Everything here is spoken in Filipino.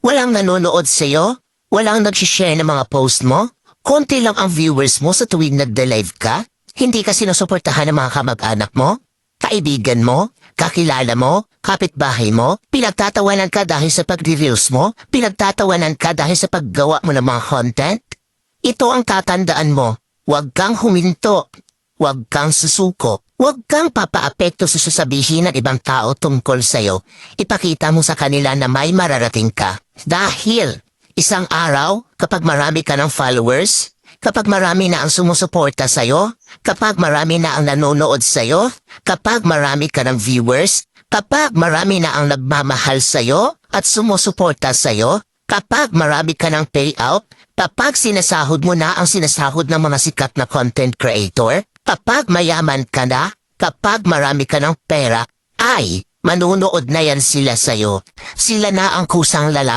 Walang nanonood sa'yo? Walang nag-share ng mga post mo? Konti lang ang viewers mo sa tuwing nagda-live ka? Hindi ka sinusuportahan ng mga kamag-anak mo? Kaibigan mo? Kakilala mo? Kapitbahay mo? Pinagtatawanan ka dahil sa pag-reveals mo? Pinagtatawanan ka dahil sa paggawa mo ng mga content? Ito ang tatandaan mo. Huwag kang huminto. Huwag kang susuko. Huwag kang papaapekto sa sasabihin ng ibang tao tungkol sa'yo. Ipakita mo sa kanila na may mararating ka. Dahil isang araw, kapag marami ka ng followers, kapag marami na ang sumusuporta sa'yo, kapag marami na ang nanonood sa'yo, kapag marami ka ng viewers, kapag marami na ang nagmamahal sa'yo at sumusuporta sa'yo, kapag marami ka ng payout, kapag sinasahod mo na ang sinasahod ng mga sikat na content creator, kapag mayaman ka na, kapag marami ka ng pera, ay manunood na yan sila sa'yo. Sila na ang kusang lalapit